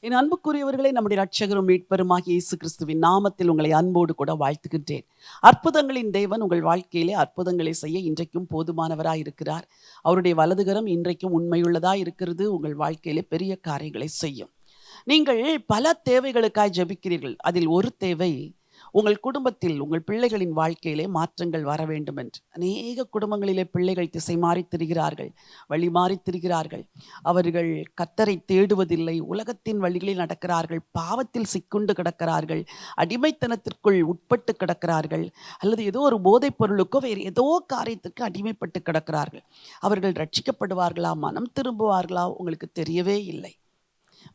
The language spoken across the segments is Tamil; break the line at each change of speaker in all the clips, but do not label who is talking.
என் அன்புக்குரியவர்களை, நம்முடைய இரட்சகரும் மீட்பருமாகிய இயேசு கிறிஸ்துவின் நாமத்தில் உங்களை அன்போடு கூட வாழ்த்துகின்றேன். அற்புதங்களின் தேவன் உங்கள் வாழ்க்கையிலே அற்புதங்களை செய்ய இன்றைக்கும் போதுமானவராய் இருக்கிறார். அவருடைய வலதுகரம் இன்றைக்கும் உண்மையுள்ளதாய் இருக்கிறது. உங்கள் வாழ்க்கையிலே பெரிய காரியங்களை செய்யும். நீங்கள் பல தேவைகளுக்காய் ஜெபிக்கிறீர்கள். அதில் ஒரு தேவை, உங்கள் குடும்பத்தில் உங்கள் பிள்ளைகளின் வாழ்க்கையிலே மாற்றங்கள் வர வேண்டும் என்று. அநேக குடும்பங்களிலே பிள்ளைகள் திசை மாறித் திரிகிறார்கள், வழி மாறித் திரிகிறார்கள். அவர்கள் கர்த்தரை தேடுவதில்லை, உலகத்தின் வழிகளில் நடக்கிறார்கள், பாவத்தில் சிக்குண்டு கிடக்கிறார்கள், அடிமைத்தனத்திற்குள் உட்பட்டு கிடக்கிறார்கள், அல்லது ஏதோ ஒரு போதைப் பொருளுக்கோ வேறு ஏதோ காரியத்துக்கு அடிமைப்பட்டு கிடக்கிறார்கள். அவர்கள் ரட்சிக்கப்படுவார்களா, மனம் திரும்புவார்களா, உங்களுக்கு தெரியவே இல்லை.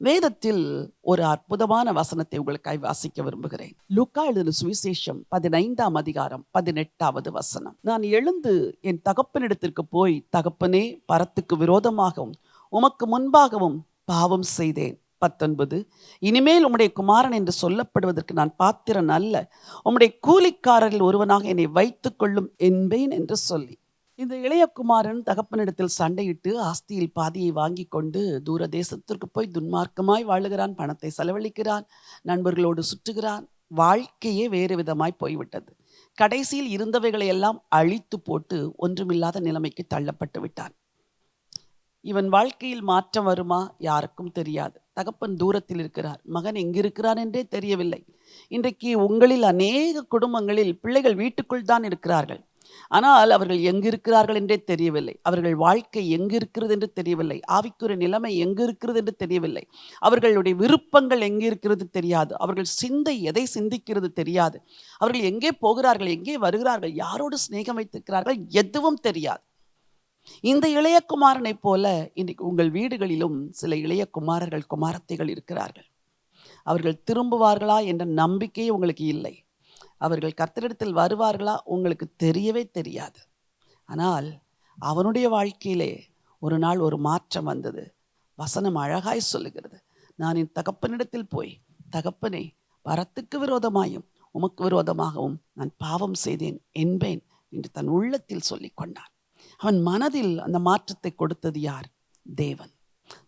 வேதத்தில் ஒரு அற்புதமான வசனத்தை உங்களுக்காய் வாசிக்க விரும்புகிறேன். லூக்கா எழுதின சுவிசேஷம் 15ஆம் அதிகாரம் 18வது வசனம். நான் எழுந்து என் தகப்பனிடத்திற்கு போய், தகப்பனே, பரத்துக்கு விரோதமாகவும் உமக்கு முன்பாகவும் பாவம் செய்தேன். 19, இனிமேல் உம்முடைய குமாரன் என்று சொல்லப்படுவதற்கு நான் பாத்திரன் அல்ல, உம்முடைய கூலிக்காரரில் ஒருவனாக என்னை வைத்துக் கொள்ளும் என்பேன் என்று சொல்லி. இந்த இளைய குமாரன் தகப்பனிடத்தில் சண்டையிட்டு ஆஸ்தியில் பாதியை வாங்கி கொண்டு தூர தேசத்திற்கு போய் துன்மார்க்கமாய் வாழுகிறான், பணத்தை செலவழிக்கிறான், நண்பர்களோடு சுற்றுகிறான். வாழ்க்கையே வேறு விதமாய் போய்விட்டது. கடைசியில் இருந்தவைகளை எல்லாம் அழித்து போட்டு ஒன்றுமில்லாத நிலைமைக்கு தள்ளப்பட்டு விட்டான். இவன் வாழ்க்கையில் மாற்றம் வருமா? யாருக்கும் தெரியாது. தகப்பன் தூரத்தில் இருக்கிறார், மகன் எங்கிருக்கிறான் என்றே தெரியவில்லை. இன்றைக்கு உங்களில் அநேக குடும்பங்களில் பிள்ளைகள் வீட்டுக்குள் தான் இருக்கிறார்கள், ஆனால் அவர்கள் எங்கிருக்கிறார்கள் என்றே தெரியவில்லை. அவர்கள் வாழ்க்கை எங்கிருக்கிறது என்று தெரியவில்லை. ஆவிக்குரிய நிலைமை எங்கிருக்கிறது என்று தெரியவில்லை. அவர்களுடைய விருப்பங்கள் எங்கிருக்கிறது தெரியாது. அவர்கள் சிந்தை எதை சிந்திக்கிறது தெரியாது. அவர்கள் எங்கே போகிறார்கள், எங்கே வருகிறார்கள், யாரோடு சிநேகம் வைத்திருக்கிறார்கள், எதுவும் தெரியாது. இந்த இளைய குமாரனை போல இன்றைக்கு உங்கள் வீடுகளிலும் சில இளைய குமாரர்கள், குமாரத்தைகள் இருக்கிறார்கள். அவர்கள் திரும்புவார்களா என்ற நம்பிக்கையே உங்களுக்கு இல்லை. அவர்கள் கர்த்தரிடத்தில் வருவார்களா உங்களுக்கு தெரியவே தெரியாது. ஆனால் அவனுடைய வாழ்க்கையிலே ஒரு நாள் ஒரு மாற்றம் வந்தது. வசனம் அழகாய் சொல்லுகிறது, நான் என் தகப்பனிடத்தில் போய், தகப்பனே, பரத்துக்கு விரோதமாயும் உமக்கு விரோதமாகவும் நான் பாவம் செய்தேன் என்பேன் என்று தன் உள்ளத்தில் சொல்லி கொண்டான். அவன் மனதில் அந்த மாற்றத்தை கொடுத்தது யார்? தேவன்.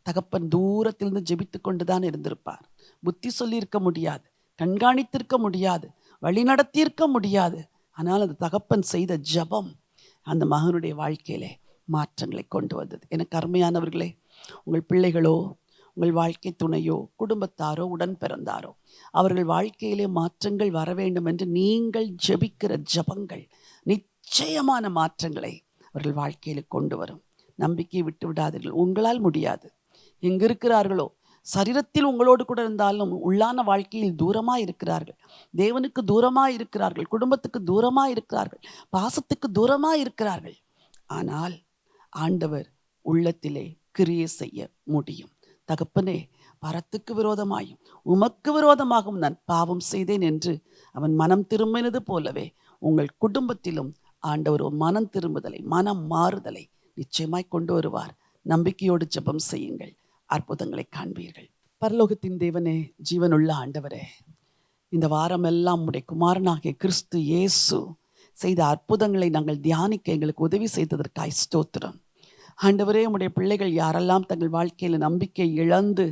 தகப்பன் தூரத்திலிருந்து ஜெபித்து கொண்டுதான் இருந்திருப்பார். புத்தி சொல்லியிருக்க முடியாது, கண்காணித்திருக்க முடியாது, வழி நடத்தியிருக்க முடியாது. ஆனால் அது தகப்பன் செய்த ஜெபம் அந்த மகனுடைய வாழ்க்கையிலே மாற்றங்களை கொண்டு வந்தது. எனக்கு அருமையானவர்களே, உங்கள் பிள்ளைகளோ, உங்கள் வாழ்க்கை துணையோ, குடும்பத்தாரோ, உடன் பிறந்தாரோ, அவர்கள் வாழ்க்கையிலே மாற்றங்கள் வர வேண்டும் என்று நீங்கள் ஜெபிக்கிற ஜெபங்கள் நிச்சயமான மாற்றங்களை அவர்கள் வாழ்க்கையில் கொண்டு வரும். நம்பிக்கையை விட்டு விடாதீர்கள். உங்களால் முடியாது. எங்க இருக்கிறார்களோ, சரீரத்தில் உங்களோடு கூட இருந்தாலும் உள்ளான வாழ்க்கையில் தூரமாக இருக்கிறார்கள், தேவனுக்கு தூரமாக இருக்கிறார்கள், குடும்பத்துக்கு தூரமாக இருக்கிறார்கள், பாசத்துக்கு தூரமாக இருக்கிறார்கள். ஆனால் ஆண்டவர் உள்ளத்திலே கிரியை செய்ய முடியும். தகப்பனே, பரத்துக்கு விரோதமாயும் உமக்கு விரோதமாகவும் நான் பாவம் செய்தேன் என்று அவன் மனம் திரும்பினது போலவே உங்கள் குடும்பத்திலும் ஆண்டவர் ஒரு மனம் திரும்புதலை, மனம் மாறுதலை நிச்சயமாய் கொண்டு வருவார். நம்பிக்கையோடு ஜெபம் செய்யுங்கள், அற்புதங்களை காண்பீர்கள். பரலோகத்தின் தேவனே, ஜீவனுள்ள ஆண்டவரே, இந்த வாரமெல்லாம் உம்முடைய குமாரனாகிய கிறிஸ்து இயேசு செய்த அற்புதங்களை நாங்கள் தியானிக்க எங்களுக்கு உதவி செய்ததற்காய் ஸ்தோத்திரம். ஆண்டவரே, உம்முடைய பிள்ளைகள் யாரெல்லாம் தங்கள் வாழ்க்கையில் நம்பிக்கை இழந்து,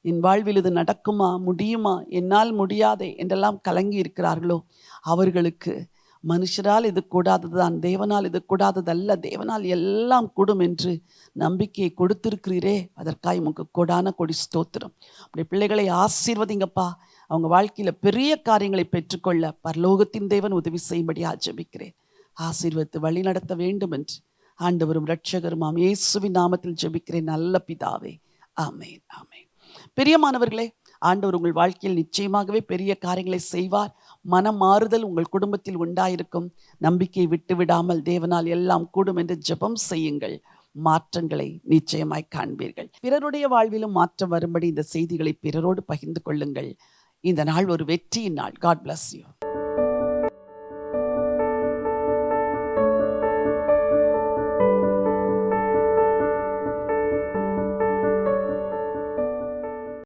என் வாழ்வில் இது நடக்குமா, முடியுமா, என்னால் முடியாதே என்றெல்லாம் கலங்கி இருக்கிறார்களோ, அவர்களுக்கு மனுஷரால் இது கூடாததுதான், தேவனால் இது கூடாததல்ல, தேவனால் எல்லாம் கூடும் என்று நம்பிக்கையை கொடுத்திருக்கிறீரே, அதற்காக உமக்கு கொடான கொடி ஸ்தோத்திரம். அப்படி பிள்ளைகளை ஆசீர்வதிங்கப்பா. அவங்க வாழ்க்கையில் பெரிய காரியங்களை பெற்றுக்கொள்ள பரலோகத்தின் தேவன் உதவி செய்யும்படி ஜெபிக்கிறேன். ஆசீர்வதித்து வழி நடத்த வேண்டும் என்று ஆண்டவரும் இரட்சகருமாம் இயேசுவின் நாமத்தில் ஜெபிக்கிறேன் நல்ல பிதாவே, ஆமேன், ஆமேன். பிரியமானவர்களே, ஆண்டவர் உங்கள் வாழ்க்கையில் நிச்சயமாகவே பெரிய காரியங்களை செய்வார். மனம் மாறுதல் உங்கள் குடும்பத்தில் உண்டாயிருக்கும். நம்பிக்கையை விட்டு விடாமல் தேவனால் எல்லாம் கூடும் என்று ஜெபம் செய்யுங்கள். மாற்றங்களை நிச்சயமாய் காண்பீர்கள். பிறருடைய வாழ்விலும் மாற்றம் வரும்படி இந்த செய்திகளை பிறரோடு பகிர்ந்து கொள்ளுங்கள். இந்த நாள் ஒரு வெற்றியின் நாள். God bless you.